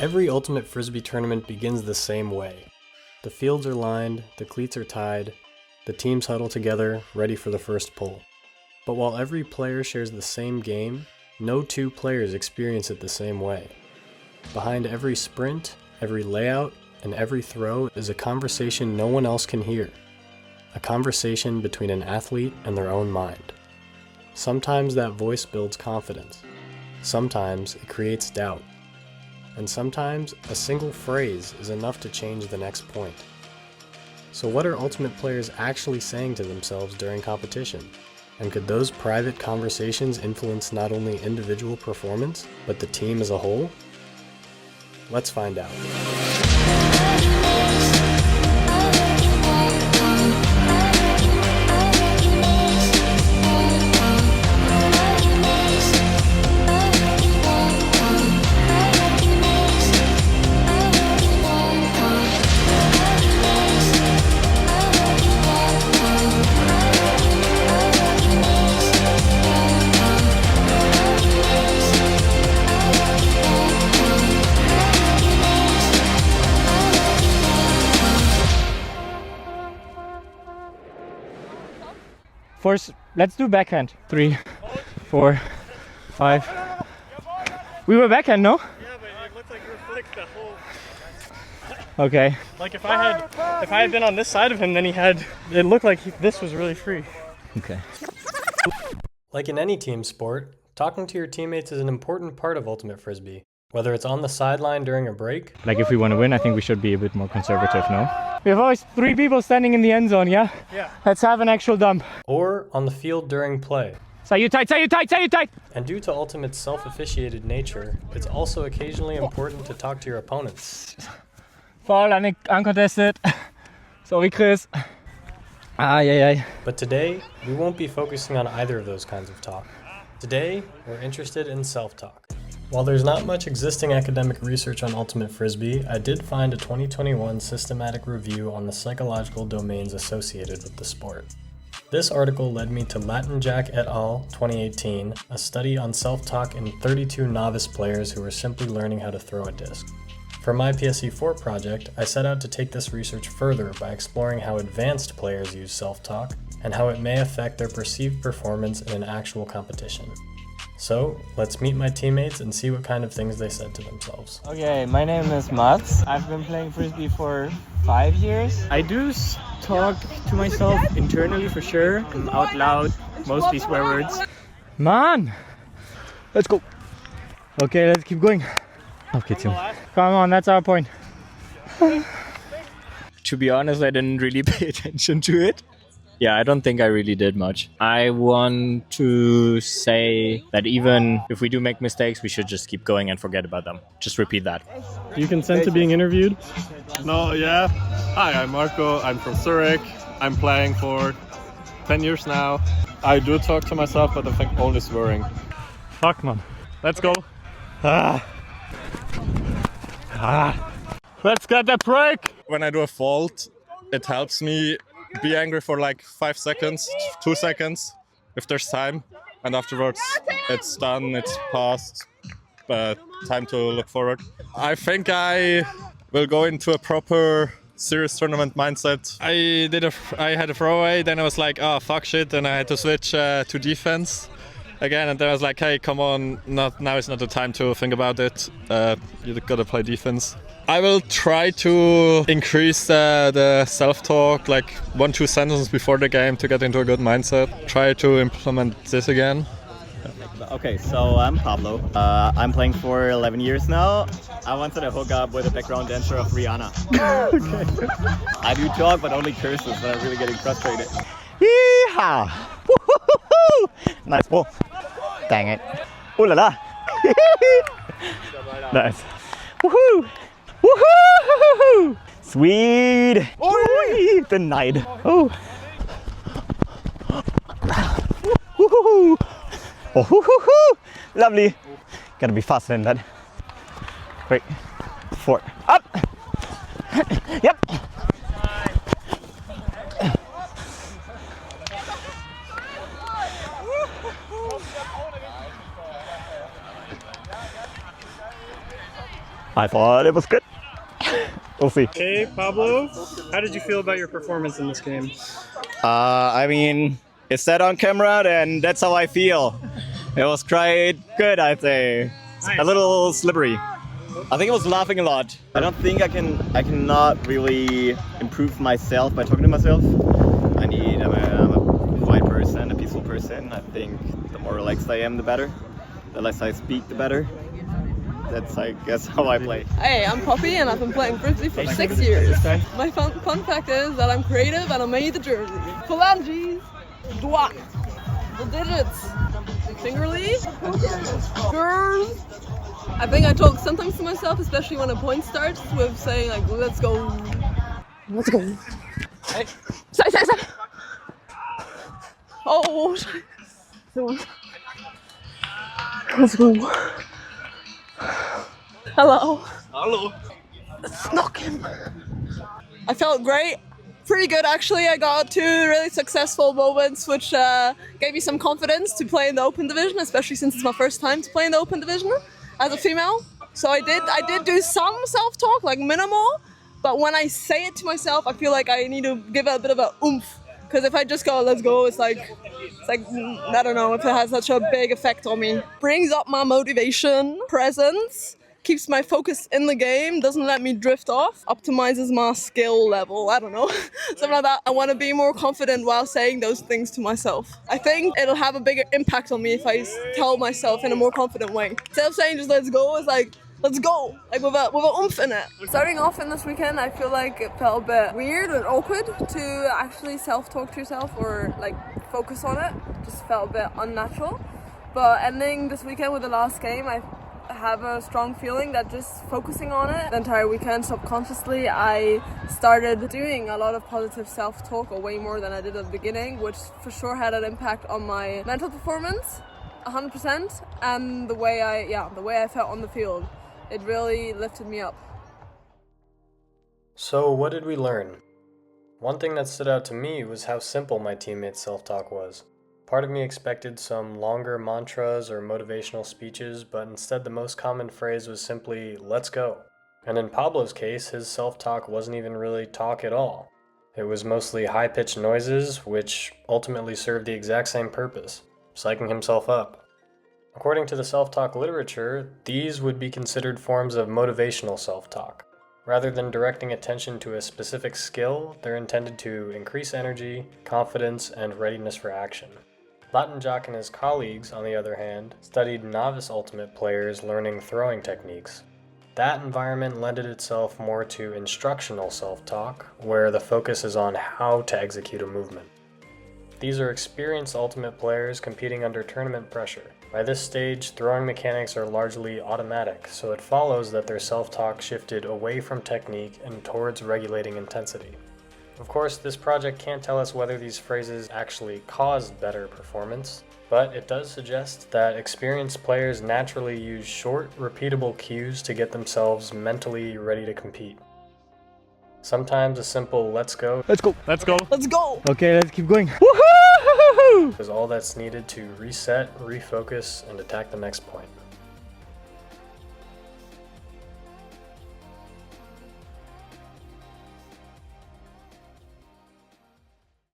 Every Ultimate Frisbee tournament begins the same way. The fields are lined, the cleats are tied, the teams huddle together, ready for the first pull. But while every player shares the same game, no two players experience it the same way. Behind every sprint, every layout, and every throw is a conversation no one else can hear. A conversation between an athlete and their own mind. Sometimes that voice builds confidence. Sometimes it creates doubt. And sometimes a single phrase is enough to change the next point. So what are Ultimate players actually saying to themselves during competition? And could those private conversations influence not only individual performance, but the team as a whole? Let's find out. First, let's do backhand. 3, 4, 5. We were backhand, no? Yeah, but it looked like you were flicked the whole. Okay. Like if I had been on this side of him, then it looked like this was really free. Okay. Like in any team sport, talking to your teammates is an important part of Ultimate Frisbee. Whether it's on the sideline during a break, Like if we want to win, I think we should be a bit more conservative, no? We have always 3 people standing in the end zone, yeah? Yeah. Let's have an actual dump. or on the field during play. Say you tight, say you tight, say you tight! And due to Ultimate's self-officiated nature, it's also occasionally important to talk to your opponents. Foul, uncontested. Sorry, Chris. Ay. But today, we won't be focusing on either of those kinds of talk. Today, we're interested in self-talk. While there's not much existing academic research on Ultimate Frisbee, I did find a 2021 systematic review on the psychological domains associated with the sport. This article led me to Latin Jack et al. 2018, a study on self-talk in 32 novice players who were simply learning how to throw a disc. For my PSE4 project, I set out to take this research further by exploring how advanced players use self-talk and how it may affect their perceived performance in an actual competition. So, let's meet my teammates and see what kind of things they said to themselves. Okay, my name is Mats. I've been playing Frisbee for 5 years. I do talk to myself internally for sure, and out loud, mostly swear words. Man! Let's go. Okay, let's keep going. Okay, Tim. Come on, that's our point. To be honest, I didn't really pay attention to it. Yeah, I don't think I really did much. I want to say that even if we do make mistakes, we should just keep going and forget about them. Just repeat that. Do you consent to being interviewed? No, yeah. Hi, I'm Marco. I'm from Zurich. I'm playing for 10 years now. I do talk to myself, but I think only swearing. Fuck, man. Let's go. Let's get that break! When I do a fault, it helps me be angry for like 5 seconds, 2 seconds, if there's time. And afterwards, it's done, it's past. Time to look forward. I think I will go into a proper serious tournament mindset. I had a throwaway, then I was like, oh fuck shit, and I had to switch to defense again, and then I was like, hey, come on, now is not the time to think about it. You gotta play defense. I will try to increase the self-talk, like 1-2 sentences before the game to get into a good mindset. Try to implement this again. Okay, so I'm Pablo. I'm playing for 11 years now. I wanted to hook up with a background dancer of Rihanna. Okay. I do talk, but only curses, but I'm really getting frustrated. Yeehaw! Woo-hoo-hoo-hoo! Nice ball. Dang it. Ooh la la. Nice. Woohoo! Woohoo! Sweet. Ooh, denied. Oh. Woohoo! Oh, hoo-hoo-hoo! Lovely. Gotta be faster than that. Wait. 4. Up. Yep. I thought it was good. We'll see. Hey, Pablo, how did you feel about your performance in this game? I mean, it's said on camera, and that's how I feel. It was quite good, I'd say. Nice. A little slippery. I think I was laughing a lot. I don't think I cannot really improve myself by talking to myself. I'm a quiet person, a peaceful person. I think the more relaxed I am, the better. The less I speak, the better. That's, I guess, how I play. Hey, I'm Poppy and I've been playing Frisbee for 6 years. My fun fact is that I'm creative and I made the jersey. Phalanges, doigts, the digits, finger lead, girls. I think I talk sometimes to myself, especially when a point starts, with saying like, let's go. Let's go. Hey. Say. Oh, let's go. Hello. Snuck him. I felt great. Pretty good actually. I got 2 really successful moments which gave me some confidence to play in the open division, especially since it's my first time to play in the open division as a female. So I did do some self-talk, like minimal, but when I say it to myself, I feel like I need to give it a bit of a oomph. Because if I just go, let's go, it's like, I don't know if it has such a big effect on me. Brings up my motivation, presence, keeps my focus in the game, doesn't let me drift off, optimizes my skill level, I don't know, something like that. I want to be more confident while saying those things to myself. I think it'll have a bigger impact on me if I tell myself in a more confident way. Instead of saying just let's go, it's like, let's go, like with a oomph in it. Starting off in this weekend, I feel like it felt a bit weird and awkward to actually self-talk to yourself or like focus on it. Just felt a bit unnatural. But ending this weekend with the last game, I have a strong feeling that just focusing on it the entire weekend subconsciously, I started doing a lot of positive self-talk, or way more than I did at the beginning, which for sure had an impact on my mental performance, 100%, and the way I felt on the field. It really lifted me up. So what did we learn? One thing that stood out to me was how simple my teammates' self-talk was. Part of me expected some longer mantras or motivational speeches, but instead the most common phrase was simply, let's go. And in Pablo's case, his self-talk wasn't even really talk at all. It was mostly high-pitched noises, which ultimately served the exact same purpose, psyching himself up. According to the self-talk literature, these would be considered forms of motivational self-talk. Rather than directing attention to a specific skill, they're intended to increase energy, confidence, and readiness for action. Lattenjock and his colleagues, on the other hand, studied novice ultimate players learning throwing techniques. That environment lended itself more to instructional self-talk, where the focus is on how to execute a movement. These are experienced ultimate players competing under tournament pressure. By this stage, throwing mechanics are largely automatic, so it follows that their self-talk shifted away from technique and towards regulating intensity. Of course, this project can't tell us whether these phrases actually caused better performance, but it does suggest that experienced players naturally use short, repeatable cues to get themselves mentally ready to compete. Sometimes a simple let's go Let's go. Let's go. Let's go! Okay, let's keep going. Woohoo! is all that's needed to reset, refocus, and attack the next point.